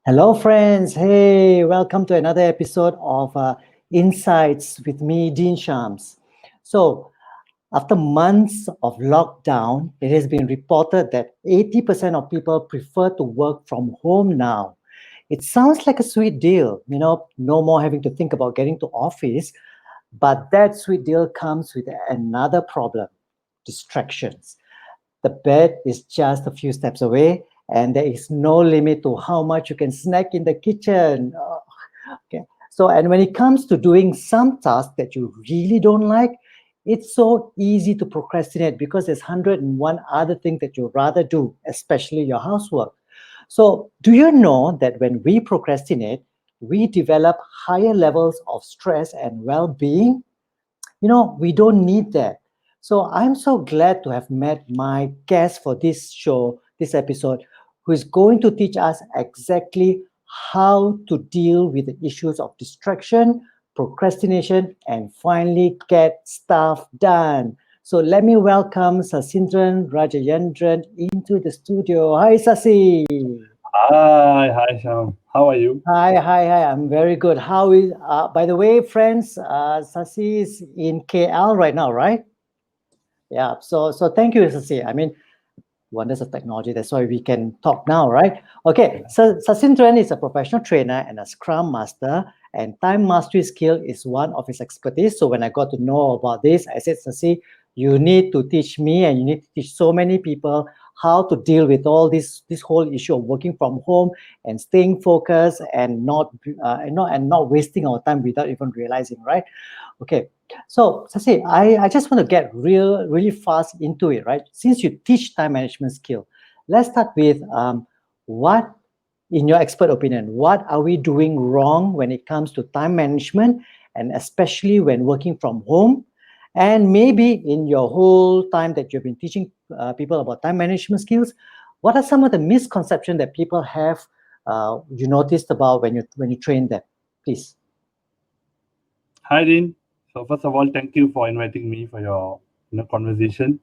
Hello, friends. Hey, welcome to another episode of Insights with me, Dean Shams. So, after months of lockdown, it has been reported that 80% of people prefer to work from home now. It sounds like a sweet deal, no more having to think about getting to office, but that sweet deal comes with another problem: distractions. The bed is just a few steps away, and there is no limit to how much you can snack in the kitchen. Okay. So, and when it comes to doing some tasks that you really don't like, it's so easy to procrastinate because there's 101 other things that you rather do, especially your housework. So, do you know that when we procrastinate, we develop higher levels of stress and well being? We don't need that. So I'm so glad to have met my guest for this show, this episode, who is going to teach us exactly how to deal with the issues of distraction, procrastination, and finally get stuff done. So let me welcome Sasindran Rajayendran into the studio. Hi, Sasi. Hi, Sham. How are you? Hi. I'm very good. How is, by the way, friends, Sasi is in KL right now, right? Yeah. So thank you, Sasi. I mean, wonders of technology. That's why we can talk now, right? Okay. So Sasindran is a professional trainer and a Scrum Master, and time mastery skill is one of his expertise. So when I got to know about this, I said, Sasi, you need to teach me, and you need to teach so many people how to deal with all this whole issue of working from home and staying focused and not wasting our time without even realizing, right? Okay. So, Sasi, I just want to get really fast into it, right? Since you teach time management skill, let's start with what, in your expert opinion, what are we doing wrong when it comes to time management, and especially when working from home? And maybe in your whole time that you've been teaching people about time management skills, what are some of the misconceptions that people have you noticed about when you train them? Please. Hi, Dean. So first of all, thank you for inviting me for your conversation.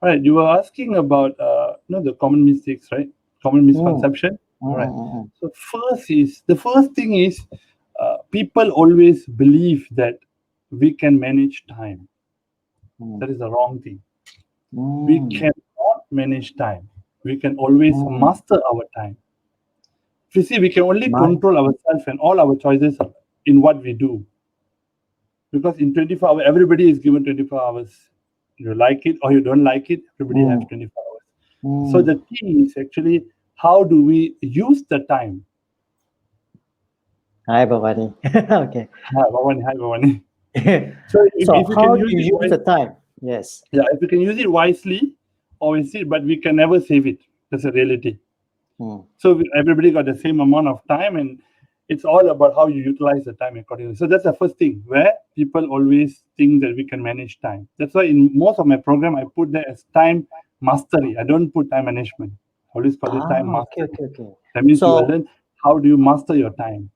All right, you were asking about the common mistakes, right? Common Mm, misconception. mm, All right. mm, mm, So the first thing is people always believe that we can manage time. mm, That is the wrong thing. We mm, cannot manage time. We can always mm. master our time. You see, we can only My, control ourselves and all our choices in what we do. Because in 24 hours, everybody is given 24 hours. You like it or you don't like it, everybody has mm, 24 hours. So mm. the key is actually how do we use the time. Hi, Bhavani. Okay. Hi, Bhavani. So So if you can how do use it you use the time? Yes. yeah, if you can use it wisely, always see, but we can never save it. That's a reality. Mm. So everybody got the same amount of time, and it's all about how you utilize the time accordingly. So that's the first thing where people always think that we can manage time. That's why in most of my program I put that as time mastery. I don't put time management. I always call it time Okay, mastery. okay, okay. That means you will So learn how do you master your time.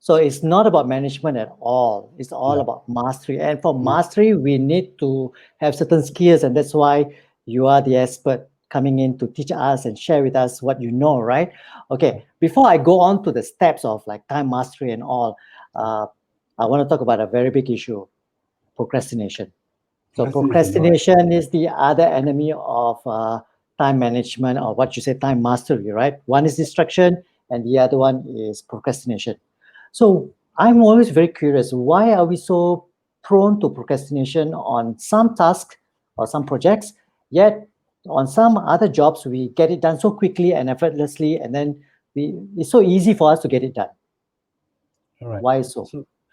so it's not about management at all. It's all Yeah. about mastery. And for Mm. mastery, we need to have certain skills, and that's why you are the expert coming in to teach us and share with us what you know, right? Okay. Before I go on to the steps of like time mastery and all, uh, I want to talk about a very big issue: procrastination. So Procrastination. All right. procrastination is the other enemy of time management, or what you say, time mastery, right? One is distraction, and the other one is procrastination. So I'm always very curious: why are we so prone to procrastination on some tasks or some projects, yet on some other jobs we get it done so quickly and effortlessly, and then it's so easy for us to get it done. All right. Why so?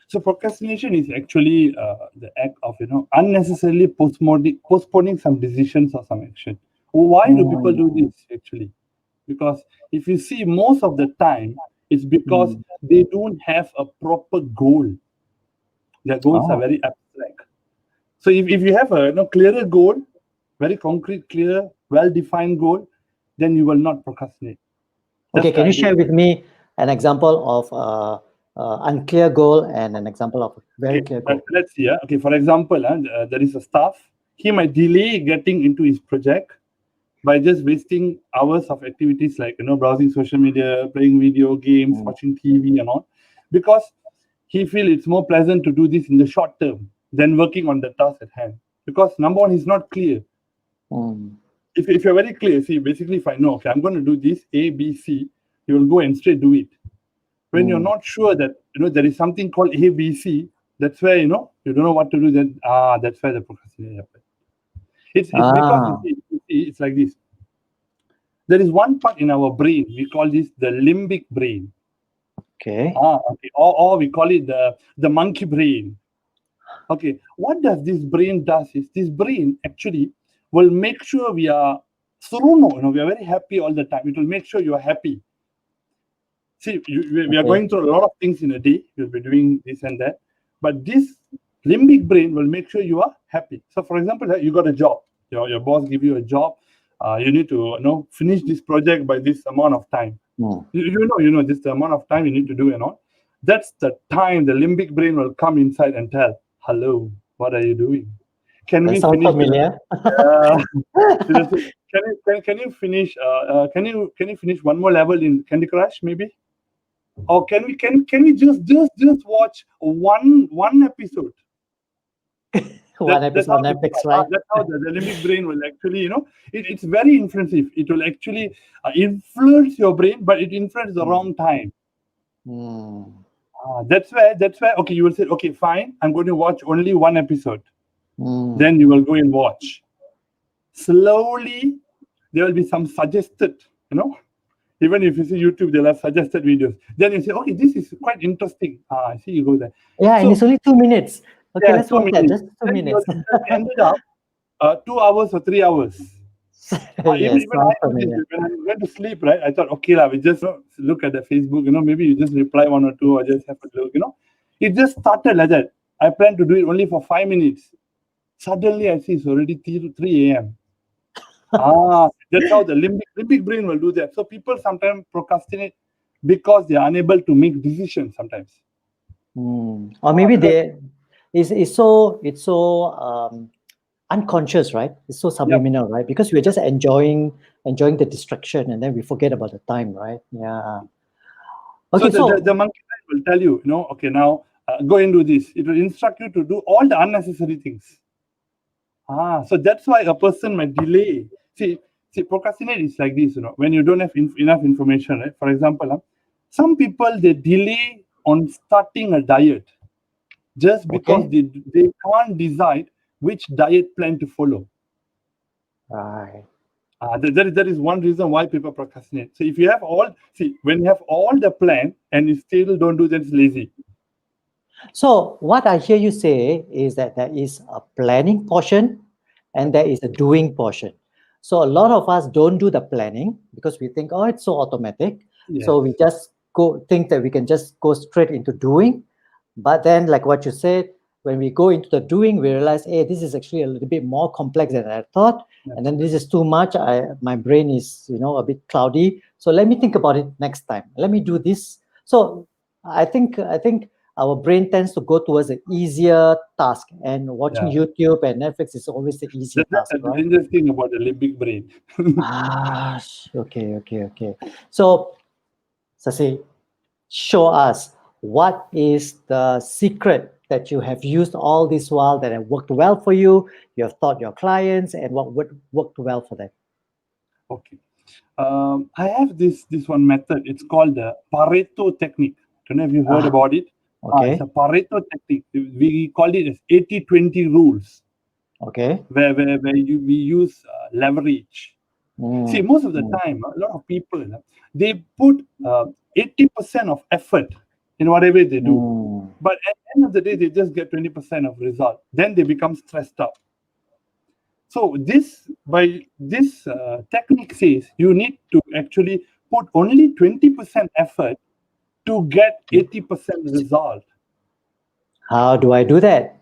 So procrastination is actually the act of unnecessarily postponing some decisions or some action. Why do people do Mm, this actually? Because if you see most of the time, it's because mm. they don't have a proper goal. Their goals are Oh, very abstract. So if you have a clearer goal, very concrete, clear, well-defined goal, then you will not procrastinate. okay. That's the Can you idea. share with me an example of unclear goal and an example of a very Okay, clear goal? let's see. Okay, for example, there is a staff. He might delay getting into his project by just wasting hours of activities like browsing social media, playing video games, mm, watching TV and all, because he feel it's more pleasant to do this in the short term than working on the task at hand. Because number one, he's not clear. mm, If you're very clear, see, basically if I know, okay, I'm going to do this A, B, C, you will go and straight do it. When you're mm. not sure that there is something called A, B, C, that's where you don't know what to do. Then that's where the procrastination happens. It's because Ah, you see, it's like this. There is one part in our brain, we call this the limbic brain. okay, Okay. Or we call it the monkey brain. Okay, what does this brain does is this brain actually will make sure we are suruno, we are very happy all the time. It will make sure you are happy. See, we are okay. going through a lot of things in a day. You'll be doing this and that, but this limbic brain will make sure you are happy. So, for example, you got a job. Your boss give you a job. You need to finish this project by this amount of time. Mm. You know this the amount of time you need to do and all. That's the time the limbic brain will come inside and tell, "Hello, what are you doing? Can That we sounds finish the? familiar. Uh, can you finish? Can you finish one more level in Candy Crush maybe? Or can we just watch one episode? One That's episode how on Netflix, right? that's how the limbic brain will actually it's very influensive. It will actually influence your brain, but it influences the Mm, wrong time. mm, That's where okay, you will say, okay, fine, I'm going to watch only one episode. mm. Then you will go and watch. Slowly, there will be some suggested, even if you see YouTube, they'll have suggested videos. Then you say, okay, this is quite interesting. I see, you go there. Yeah, and it's So only 2 minutes. Okay, yeah, let's two watch that. minutes. Just two Then minutes. you ended up 2 hours or 3 hours. Yes, Even I sounds do this familiar. when I went to sleep, right? I thought, okay, we just look at the Facebook, maybe you just reply one or two or just have a look. It just started like that. I planned to do it only for 5 minutes. Suddenly, I see it's already 3 a.m. That's how the limbic brain will do that. So people sometimes procrastinate because they are unable to make decisions sometimes. Mm. Or maybe Because it's so unconscious, right? It's so yeah, subliminal, right? Because we're just enjoying the distraction, and then we forget about the time, right? Yeah. so Okay, the so monkey brain will tell you, okay, now go and do this. It will instruct you to do all the unnecessary things. So that's why a person might delay. See, procrastinate is like this, when you don't have enough information, right? For example, some people they delay on starting a diet just because okay, they can't decide which diet plan to follow. right. That is one reason why people procrastinate. So if you have when you have all the plan and you still don't do, then it's lazy. So what I hear you say is that there is a planning portion and there is a doing portion. So a lot of us don't do the planning because we think, oh, it's so automatic. Yes. So we just go think that we can just go straight into doing. But then, like what you said, when we go into the doing, we realize, hey, this is actually a little bit more complex than I thought. And That's then right. this is too much. My brain is, a bit cloudy. So let me think about it next time. Let me do this. So I think our brain tends to go towards the easier task, and watching Yeah. YouTube and Netflix is always the easier That's task, a right? dangerous thing about the limbic brain. Okay. So, Sasi, show us what is the secret that you have used all this while that have worked well for you. You have taught your clients, and what would worked well for them. Okay. I have this one method. It's called the Pareto technique. Don't know if you heard Ah, about it. It's okay, a Pareto technique. We call it as 80-20 rules, okay. where we use leverage. See, Mm, most of the mm, time, a lot of people they put 80% of effort in whatever they do, mm. but at the end of the day, they just get 20% of result. Then they become stressed out. So this technique says you need to actually put only 20% effort to get 80% result. How do I do that?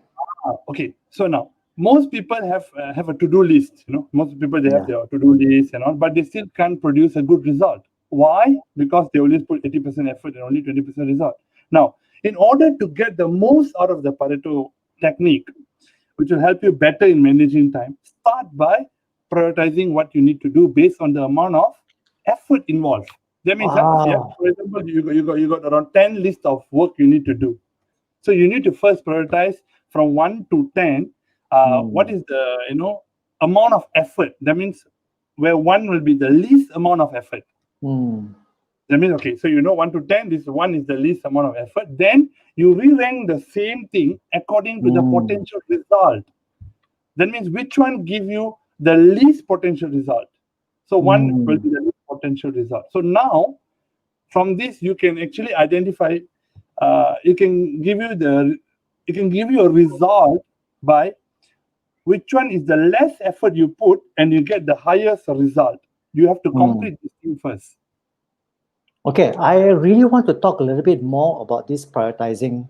Okay, so now most people have a to-do list. Most people they have Yeah. their to-do list and all, but they still can't produce a good result. Why? Because they always put 80% effort and only 20% result. Now, in order to get the most out of the Pareto technique, which will help you better in managing time, start by prioritizing what you need to do based on the amount of effort involved. That means, Wow. for example, you got around 10 lists of work you need to do. So you need to first prioritize from 1 to 10. What Mm, is the amount of effort? That means where one will be the least amount of effort. mm, That means, okay, so 1 to 10, this one is the least amount of effort. Then you re-rank the same thing according to the mm, potential result. That means which one give you the least potential result. So one will mm, be the least potential result. So now from this you can actually identify. You can give you the it can give you a result by which one is the less effort you put and you get the highest result. You have to mm. complete this thing first. Okay, I really want to talk a little bit more about this prioritizing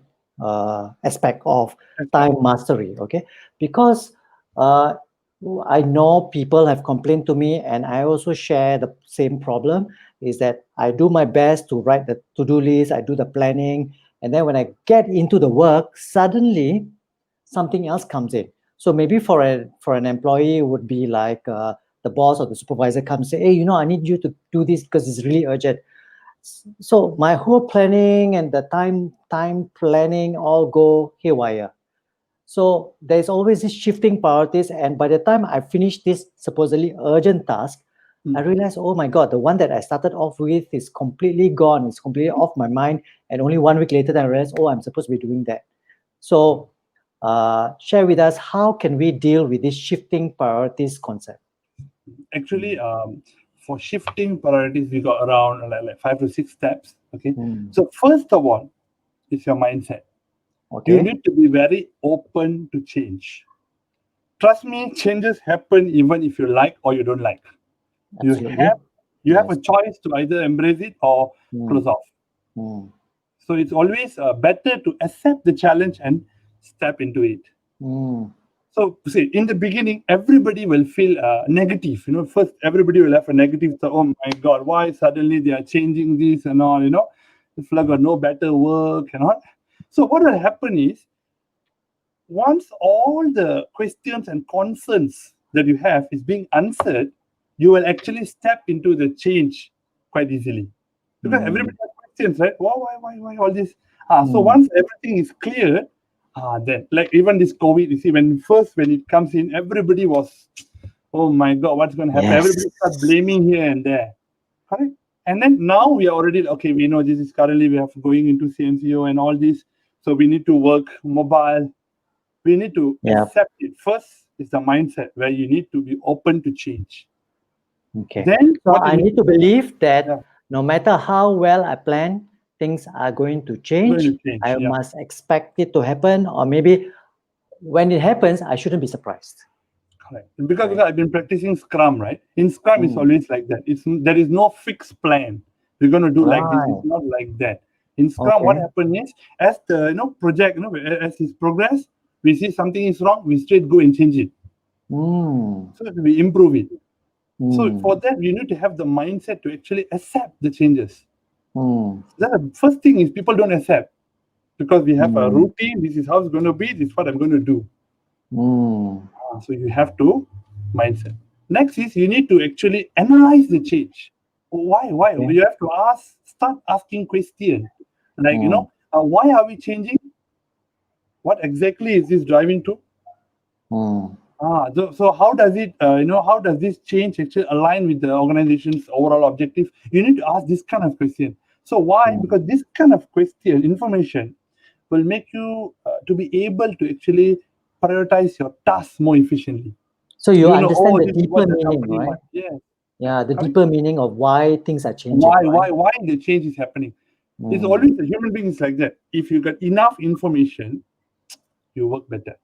aspect of Aspect. time mastery. Okay, because uh, I know people have complained to me, and I also share the same problem. Is that I do my best to write the to-do list, I do the planning, and then when I get into the work, suddenly something else comes in. So maybe for an employee, it would be like the boss or the supervisor comes and say, "Hey, I need you to do this because it's really urgent." So my whole planning and the time planning all go haywire. So there's always this shifting priorities, and by the time I finish this supposedly urgent task, I Mm. realize, oh my god, the one that I started off with is completely gone. It's completely off my mind, and only 1 week later, then I realize, oh, I'm supposed to be doing that. So, share with us, how can we deal with this shifting priorities concept? Actually, for shifting priorities, we got around like 5 to 6 steps. Okay, Mm, so first of all is your mindset. You okay, need to be very open to change. Trust me, changes happen even if you like or you don't like. You absolutely. have you have Yes. a choice to either embrace it or close Mm, off. mm, So it's always better to accept the challenge and step into it. mm. So see, in the beginning, everybody will feel negative. First everybody will have a negative thought. Oh my God, why suddenly they are changing this and all? It's like got no better work and all. So what will happen is once all the questions and concerns that you have is being answered, you will actually step into the change quite easily. Because Mm, everybody has questions, right? Why all this? So mm. once everything is clear, then like even this COVID, you see, when it comes in, everybody was, oh my God, what's going to happen? Everybody start Yes. blaming here and there, correct? And then now we are already okay. We know this is currently we have going into CNCO and all this, so we need to work mobile. We need to Yeah. accept it. First is the mindset where you need to be open to change. Okay. Then So what you I need need to to do, believe yeah, that no matter how well I plan, things are going to going change. to change. I Yeah, must expect it to happen, or maybe when it happens, I shouldn't be surprised. correct. Because Right. I've been practicing Scrum, right? In Scrum, it's Mm. always like that. There is no fixed plan. We're going to do like this. It's Right. not like that. In Scrum, what Okay. happens is as the project, as it's progress, we see something is wrong, we straight go and change it. Mm. So that we improve it. So for Mm. that, you need to have the mindset to actually accept the changes. Mm. The first thing is people don't accept because we have a Mm. routine. This is how it's going to be. This is what I'm going to do. Mm. So you have to mindset. Next is you need to actually analyze the change. Why? Why? Okay. You have to start asking question. Like Mm. why are we changing? What exactly is this driving to? Mm. So how does it? How does this change actually align with the organization's overall objective? You need to ask this kind of question. So why? Mm. Because this kind of question, information, will make you to be able to actually prioritize your tasks more efficiently. So you Oh, understand the this is what deeper the meaning, company right? wants. Yes, Yeah, the correct. deeper meaning of why things are changing, Why, right? why, why the change is happening? It's Mm. always the human beings like that. If you get enough information, you work better.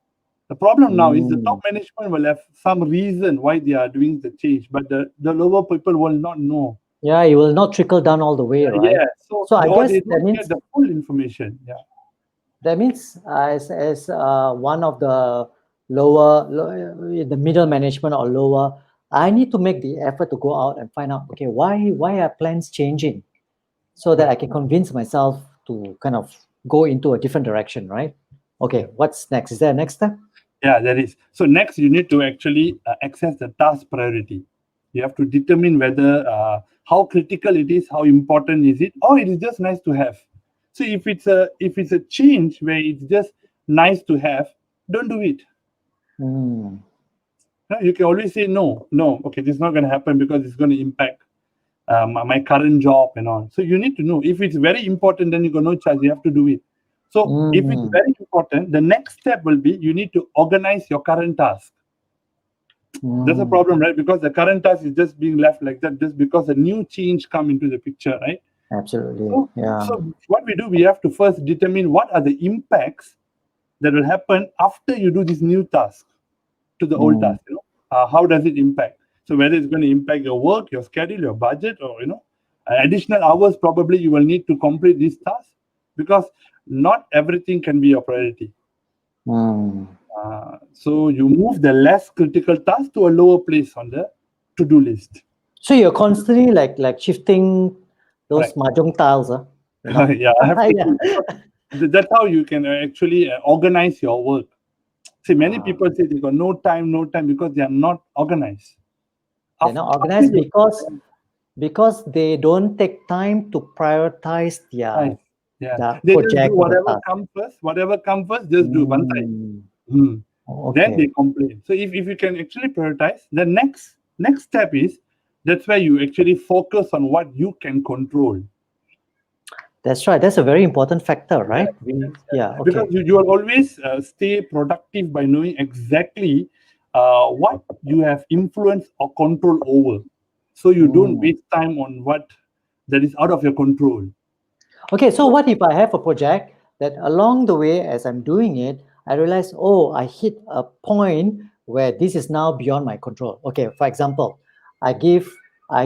The problem now is the top Mm. management will have some reason why they are doing the change, but the lower people will not know. Yeah, it will not trickle down all the way, right? Yeah, so So I or guess they don't get the full information. Yeah, as one of the the middle management or lower, I need to make the effort to go out and find out, okay, why are plans changing, so that I correct. can convince myself to kind of go into a different direction, right? Yeah. Okay, what's next? Is there a next step? Yeah, there is. So next, you need to actually access the task priority. You have to determine whether how critical it is, how important is it, or it is just nice to have. So if it's a change where it's just nice to have, don't do it. Mm. No, you can always say no, no. Okay, this is not going to happen because it's going to impact my current job and all. So you need to know if it's very important, then you got no choice. You have to do it. So if it's Mm. very important, the next step will be you need to organize your current task. That's a Mm. problem, right? Because the current task is just being left like that, just because a new change come into the picture, right? Absolutely. So, Yeah. so what we do, we have to first determine what are the impacts that will happen after you do this new task to the old Mm. task. How does it impact? So whether it's going to impact your work, your schedule, your budget, or additional hours probably you will need to complete this task, because not everything can be your priority. Mm. So you move the less critical task to a lower place on the to-do list. So you're constantly like shifting those Correct. mahjong tiles, you know? Yeah, I have to Yeah. do, because that's how you can actually organize your work. See, many Ah, people say they got no time, no time, because they are not organized. they're After, not after organized you because they don't take time to prioritize organize, yeah, their they just do project or the whatever task. comes first. Whatever comes first, just do one side. Mm. Hmm. Then Okay. they complain. So if you can actually prioritize, the next step is that's where you actually focus on what you can control. That's right. That's a very important factor, Yes, right? yes, yes. Yeah, Because okay. you will always stay productive by knowing exactly what you have influence or control over. So you don't Mm. waste time on what that is out of your control. Okay, so what if I have a project that along the way, as I'm doing it, I realize, oh, I hit a point where this is now beyond my control. Okay, for example, I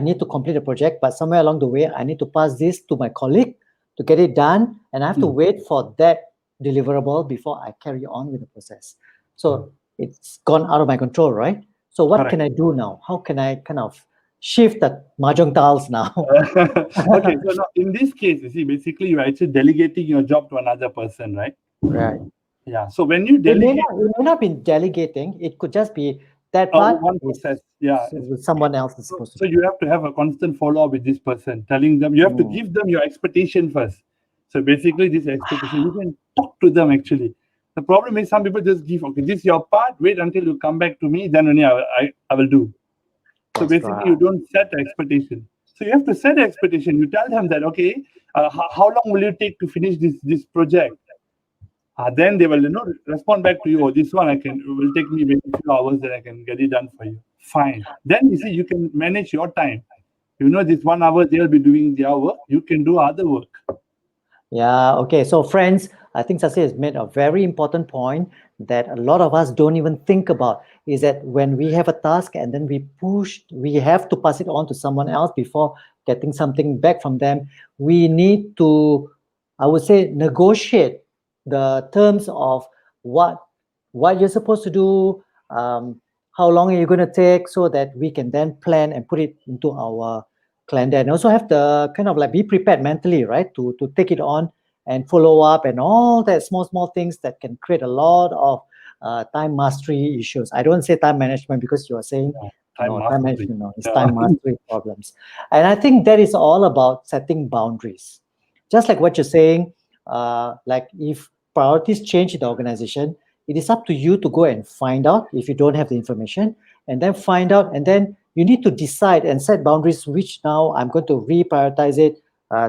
need to complete a project, but somewhere along the way, I need to pass this to my colleague to get it done, and I have to Mm, wait for that deliverable before I carry on with the process. mm. So it's gone out of my control, right? So what can Correct. I do now? How can I kind of shift the mahjong tiles now? Okay, so now in this case, you see, basically you're actually delegating your job to another person, right? Right. Yeah. So when you It may delegate not, it may not be delegating. It could just be that part one is process, yeah, with someone else is so, supposed to so do. you have to have a constant follow up with this person, telling them you have to Mm. give them your expectation first. So basically, this expectation you can talk to them actually. The problem is some people just give, okay, this is your part. Wait until you come back to me, then only I will do. So That's basically, you right. don't set the expectation. So you have to set the expectation. You tell them that, okay, how long will you take to finish this project? Then they will respond back to you. Oh, this one I can will take me maybe few hours, that I can get it done for you. Fine. Then you see you can manage your time. This 1 hour they'll be doing their work. You can do other work. Yeah, okay. So, friends, I think Sasi has made a very important point that a lot of us don't even think about is that when we have a task and then we have to pass it on to someone else before getting something back from them. We need to, I would say, negotiate the terms of what what you're supposed to do, how long are you going to take, so that we can then plan and put it into our calendar, and also have the kind of like be prepared mentally, right, to take it on and follow up and all that small things that can create a lot of time mastery issues. I don't say time management because you are saying Yeah. Time no time mastery. management, no, it's Yeah. time mastery problems. And I think that is all about setting boundaries, just like what you're saying. Like if priorities change in the organization, it is up to you to go and find out if you don't have the information, and then find out, and then you need to decide and set boundaries, which now I'm going to reprioritize it.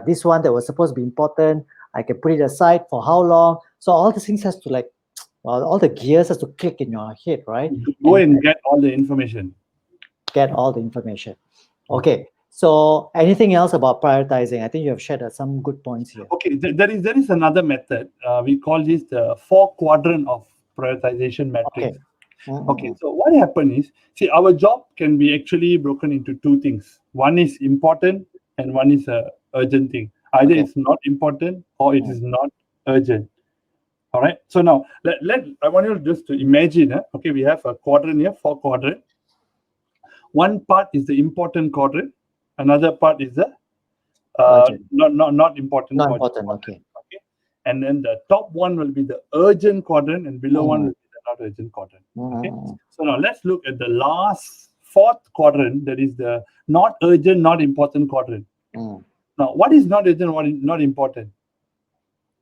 This one that was supposed to be important, I can put it aside for how long. So all these things has to like, well, all the gears has to click in your head, right? Go and get all the information. Get all the information. Okay, so anything else about prioritizing? I think you have shared some good points here. Okay, there is another method. We call this the four quadrant of prioritization Okay. matrix. Okay, Mm-mm-mm. so what happened is, see, our job can be actually broken into two things. One is important, and one is a urgent thing. Either Okay. it's not important or it Mm. is not urgent. All right. So now let I want you just to imagine. Okay, we have a quadrant here, four quadrant. One part is the important quadrant. Another part is the Urgent. not important Not quadrant. important. Okay. Okay, and then the top one will be the urgent quadrant, and below one Mm. will be the not urgent quadrant. Okay. Mm, So now let's look at the last fourth quadrant, that is the not urgent, not important quadrant. mm. Now, what is not urgent, what is not important?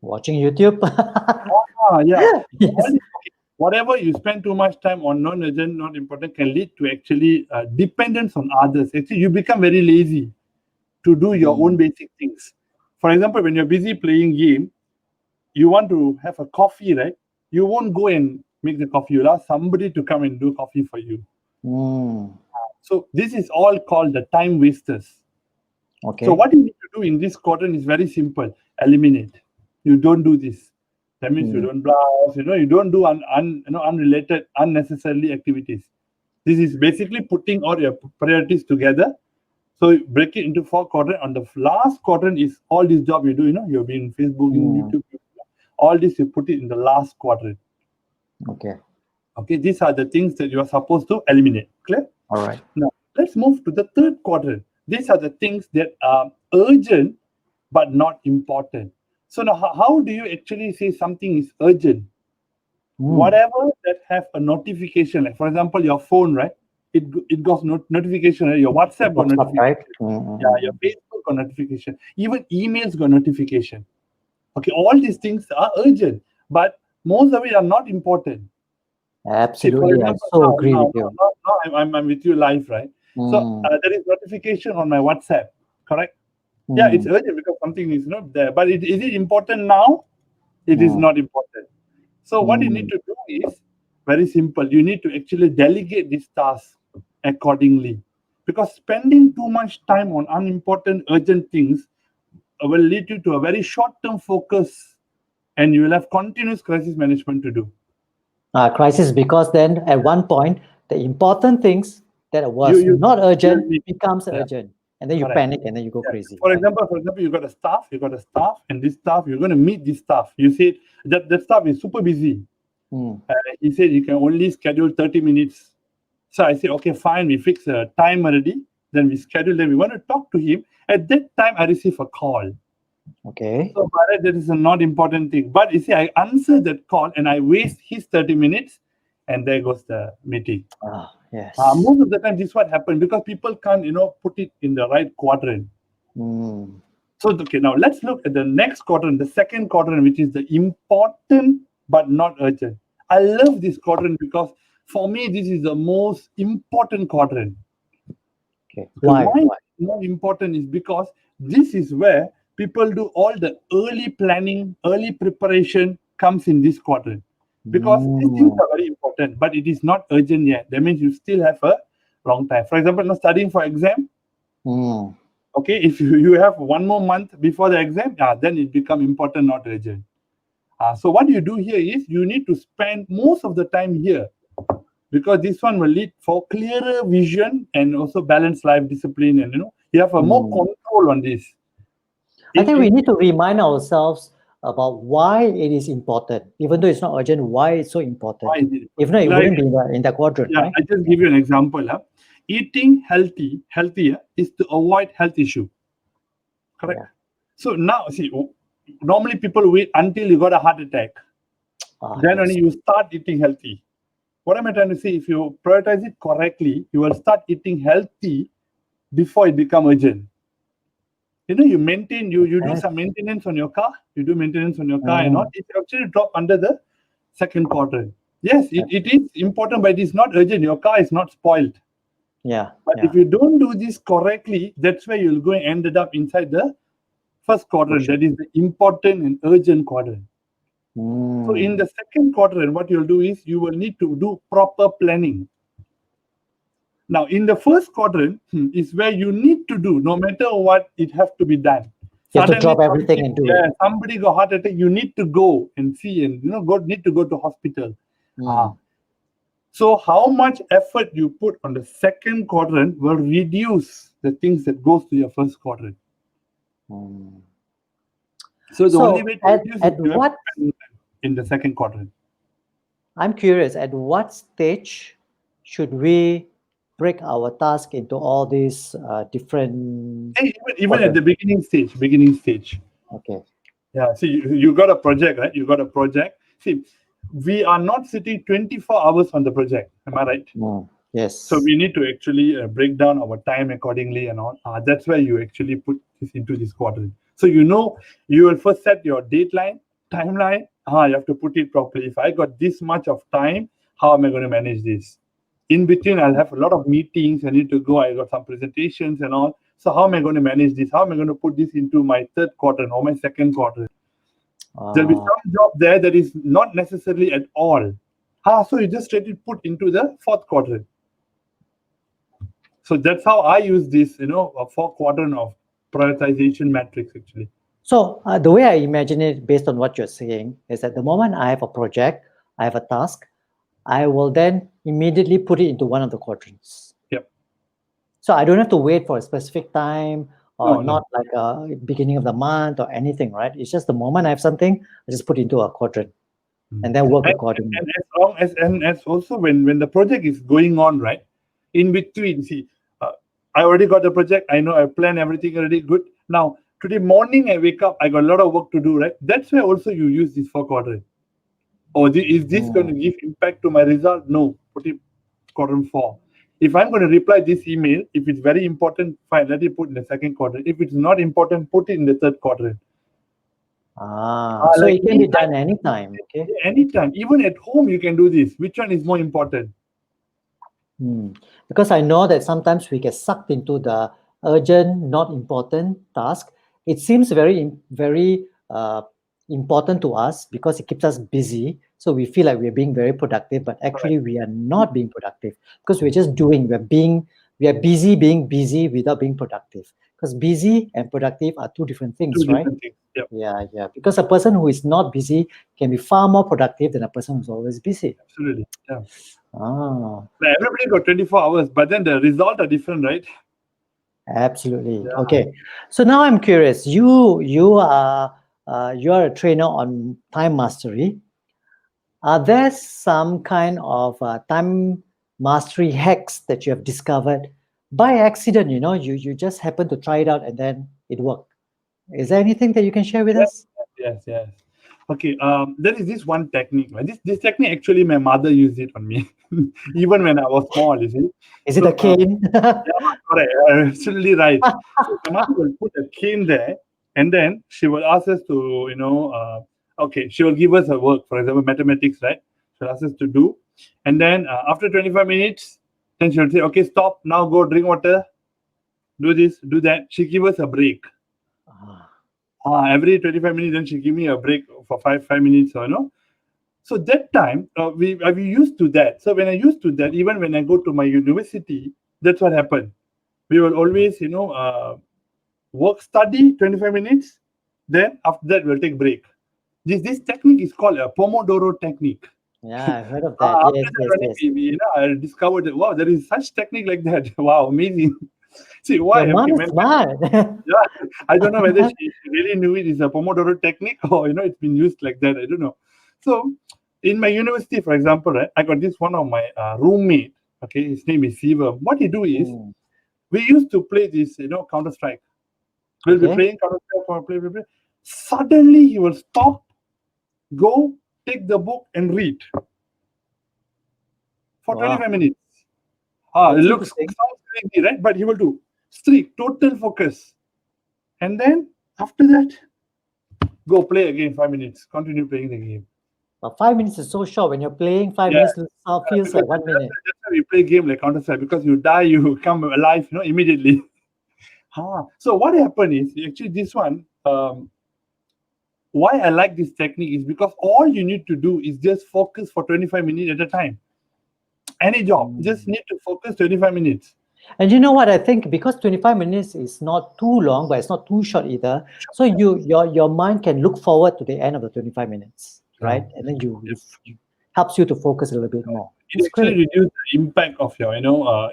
Watching YouTube. Yeah. All Yes. this, okay, whatever you spend too much time on non-urgent, not important can lead to actually dependence on others. Actually, you become very lazy to do your own Mm, basic things. For example, when you're busy playing game, you want to have a coffee, right? You won't go and make the coffee. You'll ask somebody to come and do coffee for you. mm. So this is all called the time wasters. So Okay. what you need to do in this quadrant is very simple. Eliminate. You don't do this. That means you Mm, don't browse. You don't do unrelated, unnecessarily activities. This is basically putting all your priorities together. So break it into four quadrants. On the last quadrant is all this job you do. You've been Facebooking, mm. YouTube, all this you put it in the last quadrant. Okay. Okay, these are the things that you are supposed to eliminate. Clear? All right. Now, let's move to the third quadrant. These are the things that are urgent but not important. So now, how do you actually say something is urgent? Mm. Whatever that have a notification, like for example, your phone, right? It got notification, right? Your It WhatsApp got pops up, right? notification. Mm, mm, Yeah, mm, your mm. Facebook got notification. Even emails got notification. Okay, all these things are urgent, but most of it are not important. See, for Absolutely. I example, so agree with you. I'm with you live, right? So Mm, there is notification on my WhatsApp, correct? Yeah, it's mm, urgent because something is not there. But is it important now? It is mm, not important. So what you need mm. to do is very simple. You need to actually delegate this task accordingly. Because spending too much time on unimportant, urgent things will lead you to a very short-term focus, and you will have continuous crisis management to do. Crisis, because then at one point the important things that You was you not urgent you becomes yeah, urgent, and then you correct. panic and then you go Yeah. crazy, right? For example, you got a staff, and this staff, you're going to meet this staff. You said that staff is super busy. Mm, He said you can only schedule 30 minutes. So I said, okay, fine. We fix a time already. Then we schedule. Then we want to talk to him. At that time, I receive a call. okay. So Bharat, that is a not important thing. But you see, I answer that call and I waste his 30 minutes, and there goes the meeting. Yes. Most of the time, this is what happened because people can't, put it in the right quadrant. Mm, So, okay, now let's look at the next quadrant, the second quadrant, which is the important but not urgent. I love this quadrant because for me, this is the most important quadrant. okay. Okay, Why? why Why? it's more important is because this is where people do all the early planning, early preparation comes in this quadrant. Because these things Mm, are very important, but it is not urgent yet. That means you still have a long time. For example, now studying for exam, mm. okay, if you have one more month before the exam, then it become important, not urgent. So what you do here is you need to spend most of the time here because this one will lead for clearer vision and also balanced life discipline, and you have a more Mm. control on this. I In think we in need to remind ourselves about why it is important, even though it's not urgent. Why it's so why important? is it If not, important? it Like, wouldn't be in the quadrant, yeah, right? I just give you an example. Eating healthier is to avoid health issue. Correct. Yeah. So now see, normally people wait until you got a heart attack, then Yes. only you start eating healthy. What am I trying to say? If you prioritize it correctly, you will start eating healthy before it become urgent. You maintain, you do Yes. some maintenance on your car, you do maintenance on your car and all, Mm, it actually drop under the second quadrant. Yes, yeah. it is important, but it is not urgent. Your car is not spoiled. Yeah. But if Yeah. you don't do this correctly, that's where you'll go and ended up inside the first For quadrant, sure. that is the important and urgent quadrant. So in Mm. the second quadrant, what you'll do is you will need to do proper planning. Now, in the first quadrant is where you need to do, no matter what, it have to be done. You have to Suddenly, drop everything and do it. somebody got heart attack. You need to go and see, and need to go to hospital. Ah, Mm. so how much effort you put on the second quadrant will reduce the things that goes to your first quadrant. Mm. So the only So way to at, reduce is at you have to what spend time in the second quadrant. I'm curious, at what stage should we break our task into all these different Hey, even at quadrants? the beginning stage. Okay. Yeah, see, you got a project, right? You got a project. See, we are not sitting 24 hours on the project. Am I right? So Yes. we need to actually break down our time accordingly and all. That's where you actually put this into this quadrant. So you will first set your deadline, timeline. You have to put it properly. If I got this much of time, how am I going to manage this? In between, I'll have a lot of meetings. I need to go. I got some presentations and all. So how am I going to manage this? How am I going to put this into my third quadrant or my second quadrant? There'll be some job there that is not necessarily at all. So you just let it put into the fourth quadrant. So that's how I use this, a four quadrant of prioritization matrix actually. So the way I imagine it, based on what you're saying, is that the moment I have a project, I have a task, I will then immediately put it into one of the quadrants. Yep. So I don't have to wait for a specific time or No, not like a beginning of the month or anything, right? It's just the moment I have something, I just put it into a quadrant and then work accordingly. And as long as as also when the project is going on, right? In between, see, I already got the project. I know I plan everything already good. Now today morning I wake up, I got a lot of work to do, right? That's why also you use this four quadrant. Or is this going to give impact to my result? No, put it quadrant 4. If I'm going to reply this email, if it's very important, fine, let it put in the second quadrant. If it's not important, put it in the third quadrant. So Like it can be me, done anytime, okay? anytime, even at home, you can do this. Which one is more important? Because I know that sometimes we get sucked into the urgent, not important task. It seems very important to us because it keeps us busy. So we feel like we're being very productive, but Correct. actually we are not being productive because we're just doing. We are busy being busy without being productive. Because busy and productive are two different Two things, right? different things. Yep. Yeah. Because a person who is not busy can be far more productive than a person who's always busy. Absolutely. Yeah. Ah. Everybody got 24 hours, but then the result are different, right? Absolutely. Yeah. Okay. So now I'm curious. You are a trainer on time mastery. Are there some kind of time mastery hacks that you have discovered by accident? You just happen to try it out and then it worked. Is there anything that you can share with Yes, us? yes. Okay, there is this one technique. Right? This technique actually, my mother used it on me, even when I was small. You see, Is it a so cane? yeah, correct, absolutely right. So my mother will put a cane there, and then she will ask us to, okay, she will give us a work, for example, mathematics, right? She'll ask us to do, and then after 25 minutes, then she'll say, okay, stop, now go drink water, do this, do that. She give us a break. Ah, Every 25 minutes, then she give me a break for five minutes, So that time, we used to that. So when I used to that, even when I go to my university, that's what happened. We will always, work study 25 minutes. Then after that, we'll take break. This technique is called a Pomodoro technique. yeah, I've heard of that. After Yes, that, yes, only yes. I discovered that wow, there is such technique like that. Wow, amazing. See Your why? Okay, mom is smart. yeah, I don't know whether she really knew it is a Pomodoro technique or it's been used like that. I don't know. So in my university, for example, right, I got this one of my roommate. Okay, his name is Fever. What he do is Mm, we used to play this, Counter Strike. We'll be okay. playing Counter Strike for play. Suddenly he will stop, go, take the book and read for Wow, 25 minutes. It that's looks interesting. sounds crazy, right? But he will do strict, total focus. And then after that, go play again 5 minutes. Continue playing the game. But 5 minutes is so short. When you're playing, five Yeah, minutes feels because like 1 minute. that's why we play game like Counter Strike because you die, you come alive, immediately. So what happened is actually this one. Why I like this technique is because all you need to do is just focus for 25 minutes at a time. Any job, just Mm. need to focus 25 minutes. And you know what? I think because 25 minutes is not too long, but it's not too short either. So your mind can look forward to the end of the 25 minutes, Yeah. right? And then you helps you to focus a little bit more. It That's actually great. reduces the impact of your,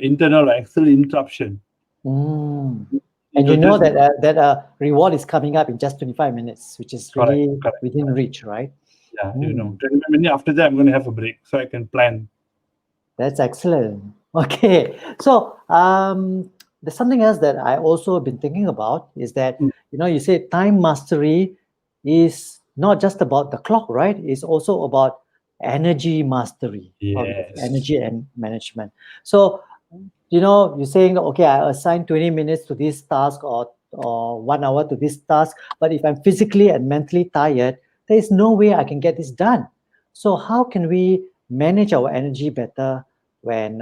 internal or external interruption. Mm. It And will you know just that reward is coming up in just 25 minutes, which is correct, really correct. within reach, right? Yeah, Mm. 25 minutes after that, I'm going to have a break so I can plan. That's excellent. Okay. So there's something else that I also been thinking about is that, Mm. you say time mastery is not just about the clock, right? It's also about energy mastery or Yes. energy and management. So, you're saying, okay, I assign 20 minutes to this task or 1 hour to this task, but if I'm physically and mentally tired, there is no way I can get this done. So, how can we manage our energy better when,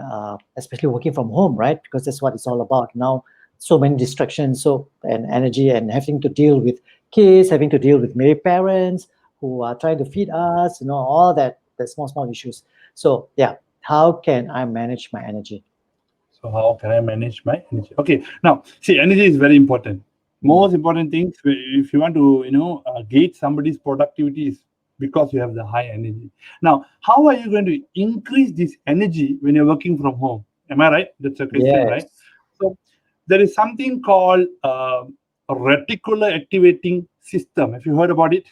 especially working from home, right? Because that's what it's all about now. So many distractions, and energy, and having to deal with kids, having to deal with maybe parents who are trying to feed us, all that, the small issues. So yeah, how can I manage my energy? So how can I manage my energy? Okay, now see, energy is very important. Mm. Most important things if you want to gauge somebody's productivity is because you have the high energy. Now, how are you going to increase this energy when you're working from home? Am I right? That's a question, right? Yes, So there is something called a reticular activating system. Have you heard about it?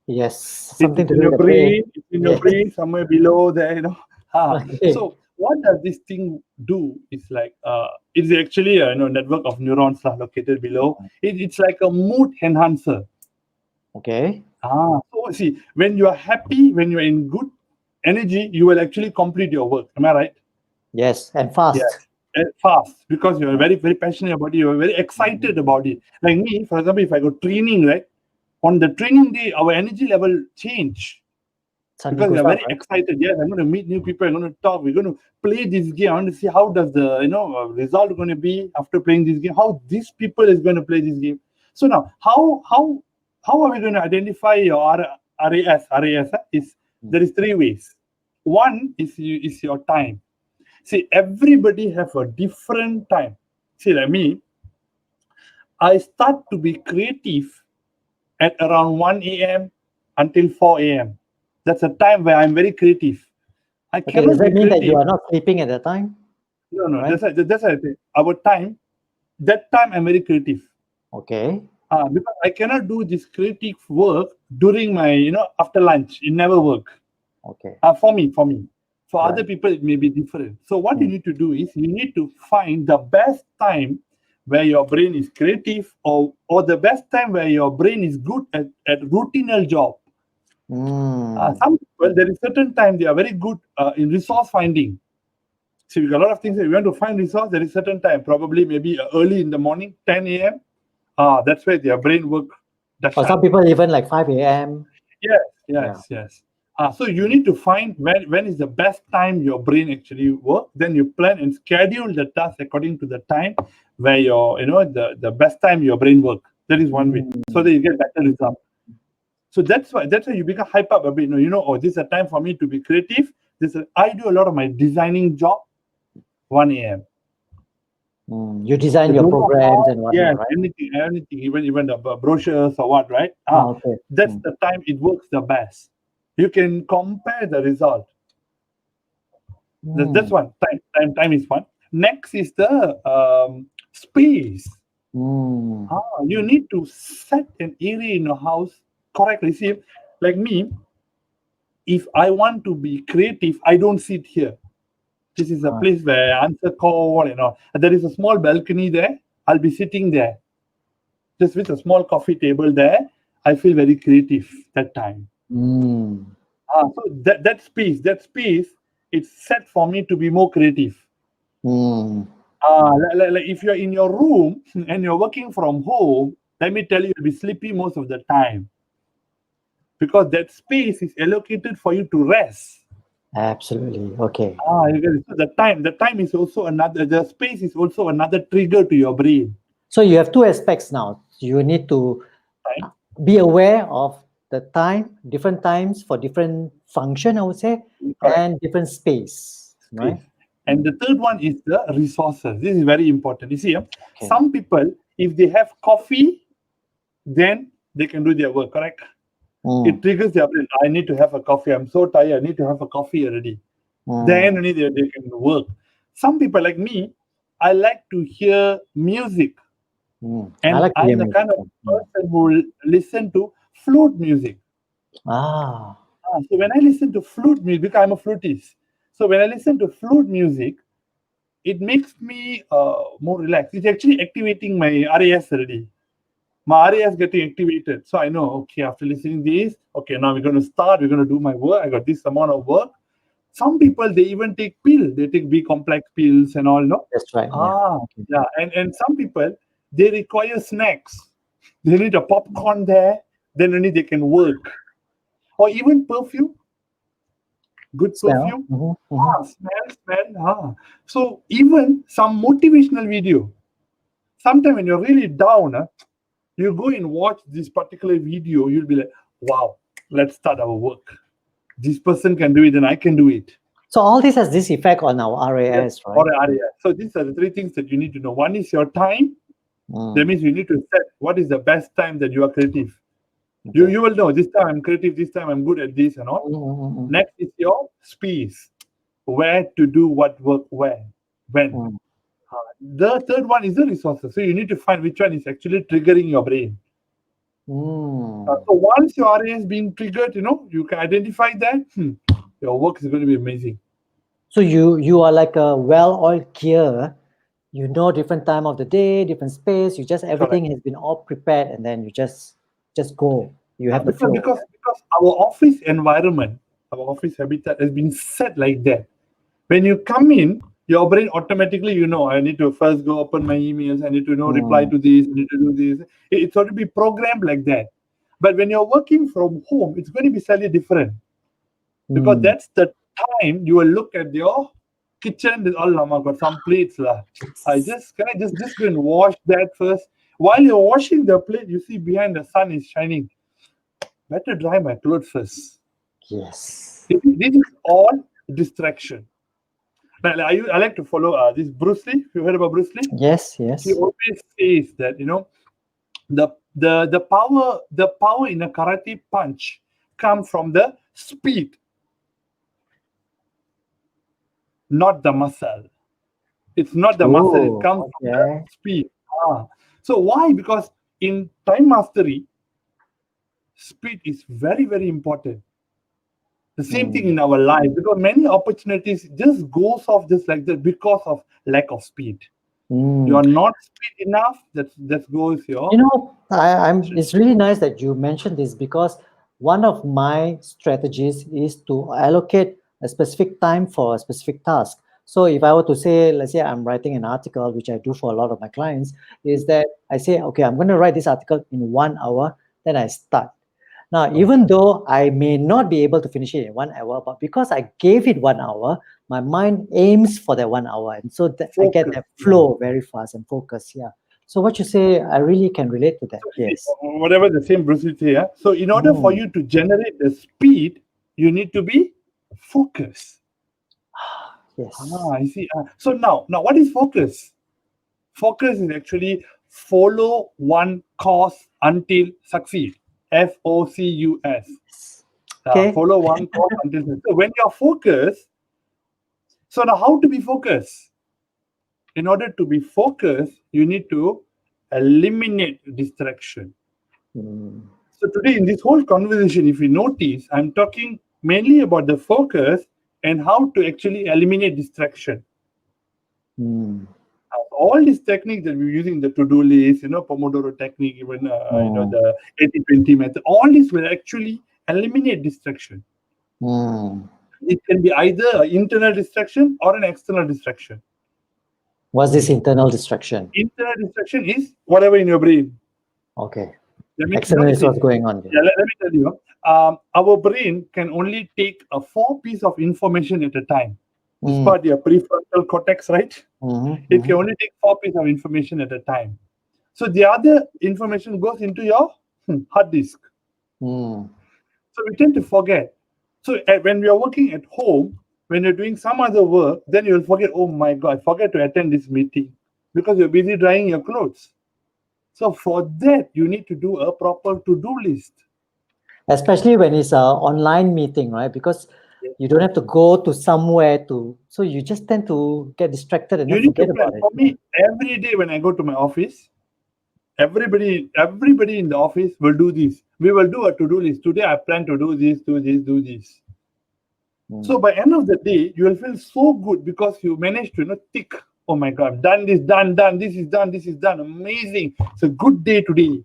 yes, It, something it's to in do with your the brain. brain. It's in your Yes. brain somewhere below there. Okay. So what does this thing do? It's like it's actually a network of neurons located below. It's like a mood enhancer. Okay. So see, when you are happy, when you are in good energy, you will actually complete your work. Am I right? Yes, and Yes. fast. Fast because you are very very passionate about it. You are very excited about it. Like me, for example, if I go training, right, on the training day, our energy level change Suddenly because we goes are up, very right? excited. Yes, I'm going to meet new people. I'm going to talk. We're going to play this game. I want to see how does the result going to be after playing this game. How these people is going to play this game. So now, how are we going to identify your RAS? RAS is Mm. there is three ways. One is your time. See, everybody have a different time. See, like me, I start to be creative at around 1 a.m. until 4 a.m. That's a time where I'm very creative. I Okay, does cannot that be mean that you creative. are not sleeping at that time? No, no, Right? that's a thing. Our time, that time I'm very creative. Okay. Because I cannot do this creative work during my, after lunch. It never work. Okay. For me. For other Right. people, it may be different. So what you Mm. need to do is you need to find the best time where your brain is creative or the best time where your brain is good at routinal job. Mm. Some people, there is certain time they are very good in resource finding. See, we got a lot of things that we want to find resource. There is certain time, probably maybe early in the morning, 10 a.m. That's where their brain work does Or sharp. some people even like 5 a.m. Yes, Yeah. yes, yes. So you need to find when is the best time your brain actually work. Then you plan and schedule the task according to the time where the best time your brain work. That is one way, so that Mm. you get better result. So that's why you become hype up a bit. Oh, this is a time for me to be creative. I do a lot of my designing job 1 a.m. Mm. You design I your don't know programs how. and Yes, whatnot, right? anything, even the brochures or what, right? Okay. That's Mm. the time it works the best. You can compare the result. That's Mm. one. Time is one. Next is the space. Mm. You need to set an area in your house correctly. See, like me, if I want to be creative, I don't sit here. This is a Ah. place where I answer call, There is a small balcony there. I'll be sitting there just with a small coffee table there. I feel very creative that time. Mm. So that space, it's set for me to be more creative. Mm. Like if you're in your room and you're working from home, let me tell you, you'll be sleepy most of the time because that space is allocated for you to rest. Absolutely. Okay. You get it. So the time is also the space is also another trigger to your brain. So you have two aspects now. You need to Time, be aware of the time, different times for different function, I would say, correct, and different space, right? space. And Mm. the third one is the resources. This is very important. You see, Okay. some people, if they have coffee, then they can do their work, correct? Mm. It triggers their brain. I need to have a coffee. I'm so tired. I need to have a coffee already. Then Mm. only they can work. Some people like me, I like to hear music, Mm. I and like to hear I'm the music. kind of Mm. person who will listen to flute music. Ah. So when I listen to flute music, because I'm a flutist, so when I listen to flute music, it makes me more relaxed. It's actually activating my RAS already. My RAS getting activated. So I know, okay, after listening this, okay, now we're going to start, we're going to do my work. I got this amount of work. Some people, they even take pill. They take B complex pills and all, no? That's right. Yeah. Ah, Okay. yeah. And some people, they require snacks. They need a popcorn there, then only they can work. Or even perfume, good Smell. perfume. Mm-hmm. Ah, smell. Ah. So even some motivational video. Sometimes when you're really down, you go and watch this particular video, you'll be like, wow, let's start our work. This person can do it and I can do it. So all this has this effect on our Yes. RAS, Or right? area. So these are the three things that you need to know. One is your time. That Mm, means you need to set what is the best time that you are creative. You okay. you will know this time I'm creative, this time I'm good at this and all. Mm-hmm. Next is your space. Where to do what work where, when. Mm, The third one is the resources. So you need to find which one is actually triggering your brain. mm. So once your RA is being triggered, you can identify that. Your work is going to be amazing. So you are like a well-oiled gear. You know different time of the day, different space. You just Correct. everything has been all prepared, and then you just go. You have the Because flow. because because our office environment, our office habitat has been set like that. When you come in, your brain automatically, I need to first go open my emails. I need to reply Mm, to this. I need to do this. It's already be programmed like that. But when you're working from home, it's going to be slightly different because mm. that's the time you will look at your kitchen. There's all lama got some plates lah. Can I just go and wash that first? While you're washing the plate, you see behind the sun is shining. Better dry my clothes first. Yes. This is all distraction. Now, I like to follow this Bruce Lee. You heard about Bruce Lee? Yes. He Yes. always says that the power in a karate punch comes from the speed, not the muscle. It's not the muscle, it Oh, comes from the okay. speed. Ah. So why? Because in time mastery, speed is very, very important. The same thing Mm, in our life, because many opportunities just goes off just like that because of lack of speed. You mm. are not speed enough, that goes You your. know, I'm. It's really nice that you mentioned this because one of my strategies is to allocate a specific time for a specific task. So if I were to say, let's say I'm writing an article, which I do for a lot of my clients, is that I say, okay, I'm going to write this article in 1 hour, then I start. Now, even though I may not be able to finish it in 1 hour, but because I gave it 1 hour, my mind aims for that 1 hour, and so that I get Focus. that Yeah. flow very fast and focus. Yeah. So what you say, I really can relate to that. So you see, Yes. whatever the same Bruce Lee say, yeah. So in order for Mm, you to generate the speed, you need to be focused. yes. I see. So now, what is focus? Focus is actually follow one course until succeed. FOCUS. Okay. Follow one course until succeed. So when you're focused, so now how to be focused? In order to be focused, you need to eliminate distraction. Mm, So today in this whole conversation, if you notice, I'm talking mainly about the focus and how to actually eliminate distraction. mm, All these techniques that we're using, the to-do list, Pomodoro technique, even mm, the 80-20 method, all this will actually eliminate distraction. mm. It can be either an internal distraction or an external distraction. What's this internal distraction? Internal distraction is whatever in your brain. Okay. That means, External you is see, what's going on there. let me tell you, our brain can only take a 4 piece of information at a time. This Mm, part, your prefrontal cortex, right? mm-hmm, It can mm-hmm, only take 4 pieces of information at a time. So the other information goes into your hard disk. mm. So we tend to forget. So when we are working at home, when you're doing some other work, then you'll forget, oh my God, I forget to attend this meeting because you're busy drying your clothes. So for that, you need to do a proper to-do list. Especially when it's a online meeting, right? Because you don't have to go to somewhere to, so you just tend to get distracted and then You need to forget plan. about it. For me, every day when I go to my office, everybody in the office will do this. We will do a to-do list. Today I plan to do this, do this, do this. So Mm, by end of the day, you will feel so good because you managed to tick. Oh my God, I've done this, done. This is done. This is done. Amazing. It's a good day today.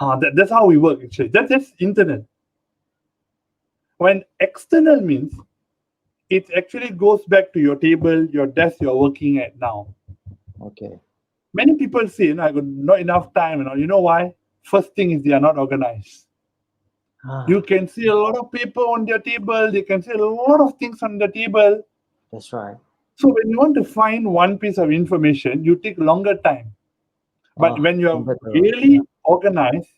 That's how we work actually. That's internal. When external means it actually goes back to your table, your desk you're working at now. Okay. Many people say, I got not enough time. You know why? First thing is they are not organized. You Ah, can see a lot of paper on their table. They can see a lot of things on the table. that's right. So when you want to find one piece of information, you take longer time. But Oh, when you are compared to, yeah. really organized,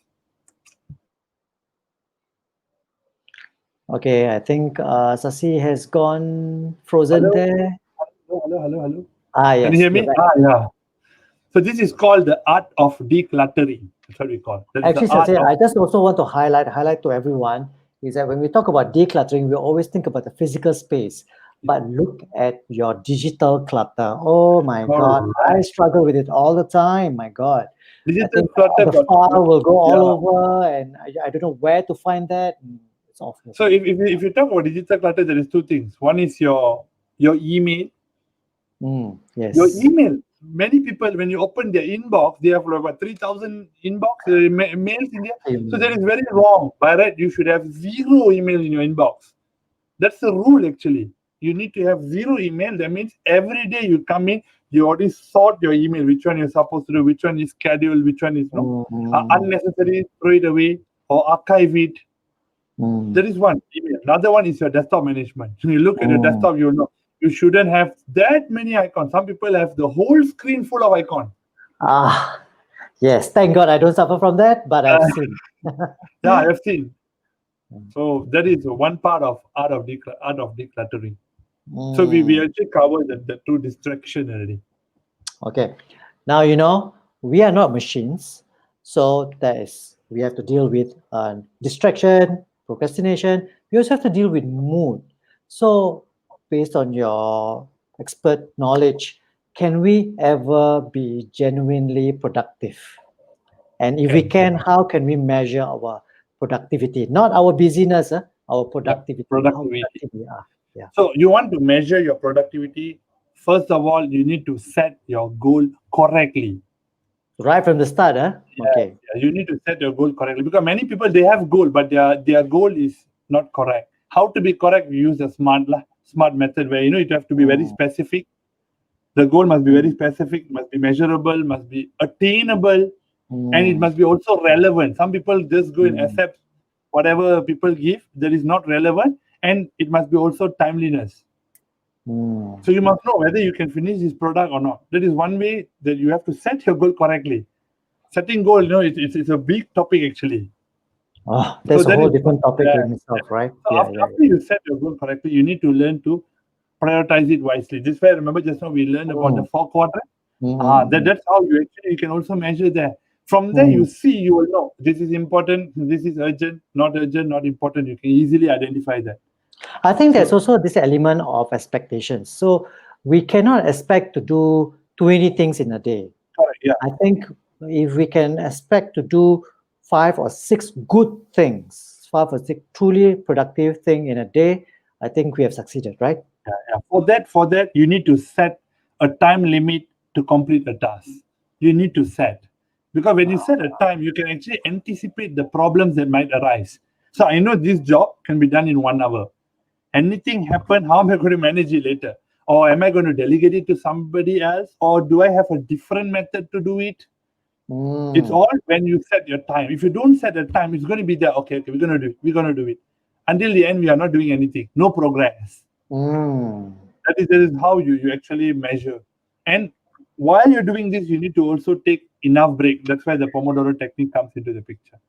Okay, I think Sasi has gone frozen hello, there. hello. Ah, Can you yes, hear you're me? back. Yeah. So this is called the art of decluttering. That's what we call. That is the Actually, art Sasi, of I just also want to highlight to everyone is that when we talk about decluttering, we always think about the physical space. But look at your digital clutter. Oh my God, I correct. struggle with it all the time. My God, I Digital think clutter the got file will go all yeah. over, and I don't know where to find that. It's awful. So if you talk about digital clutter, there is two things. One is your email. Your Yes. email. Many people, when you open their inbox, they have like about 3,000 inbox mails in there. So that is Email. very wrong. By right, you should have zero email in your inbox. That's the rule actually. You need to have zero email. That means every day you come in, you already sort your email, which one you're supposed to do, which one is scheduled, which one is no Mm, unnecessary, throw it away or archive it. mm, There is one email. Another one is your desktop management. When you look at your mm. desktop, you know you shouldn't have that many icons. Some people have the whole screen full of icons. Ah, yes. Thank God I don't suffer from that, but I've Uh, seen. yeah, I have seen. Mm. So that is one part of art of decluttering. So we Mm. actually covered the two distraction already. Okay. Now, we are not machines. So that is, we have to deal with distraction, procrastination. We also have to deal with mood. So, based on your expert knowledge, can we ever be genuinely productive? And if we Can. can, how can we measure our productivity? Not our busyness, our Yep. productivity, how Productivity. productive we are. Yeah. So you want to measure your productivity. First of all, you need to set your goal correctly. Right from the start, huh? Yes, Okay. yeah, you need to set your goal correctly because many people they have goal, but their goal is not correct. How to be correct? We use the smart method where you have to be very Mm, specific. The goal must be very mm, specific, must be measurable, must be attainable, and it mm, must be also relevant. Some people just go and mm, accept whatever people give that is not relevant, and it must be also timeliness. mm. So you must know whether you can finish this product or not. That is one way that you have to set your goal correctly. Setting goal, it's a big topic actually. Oh, So that's a that whole is one. different topic Yeah. in itself, right? So Yeah, yeah, after you set your goal correctly, you need to learn to prioritize it wisely. This way, remember just now we learned yeah. about the 4 quadrants. Mm, That's how you can also measure that. From there, you mm. see, you will know this is important, this is urgent, not important. You can easily identify that. I think there's So also this element of expectations. So we cannot expect to do 20 things in a day. correct, yeah, I think if we can expect to do 5 or 6 good things, 5 or 6 truly productive thing in a day, I think we have succeeded, right? yeah. For that, you need to set a time limit to complete a task. You need to set because when you set a time, you can actually anticipate the problems that might arise. So I know this job can be done in 1 hour. Anything happen, how am I going to manage it later? Or am I going to delegate it to somebody else? Or do I have a different method to do it? It's Mm, all when you set your time. If you don't set a time, it's going to be there. Okay, we're going to do it. We're going to do it. Until the end, we are not doing anything. No progress. mm. That is how you actually measure. And while you're doing this, you need to also take enough break. That's why the Pomodoro technique comes into the picture.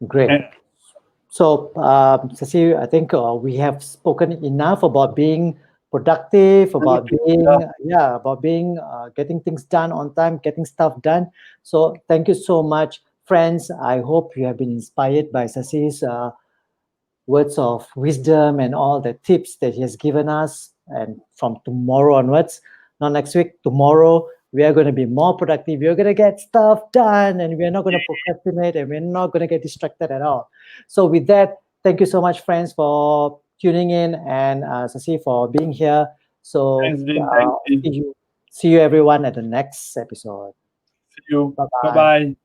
Great. And So, Sasi, I think we have spoken enough about being productive, about productive. being getting things done on time, getting stuff done. So, thank you so much, friends. I hope you have been inspired by Sasi's words of wisdom and all the tips that he has given us. And from tomorrow onwards, not next week, tomorrow, we are going to be more productive. We're going to get stuff done and we're not going to procrastinate and we're not going to get distracted at all. So, with that, thank you so much, friends, for tuning in and Sasi for being here. So, thanks, Dean. Thanks, Dean. see you everyone at the next episode. See you. Bye Bye bye. bye.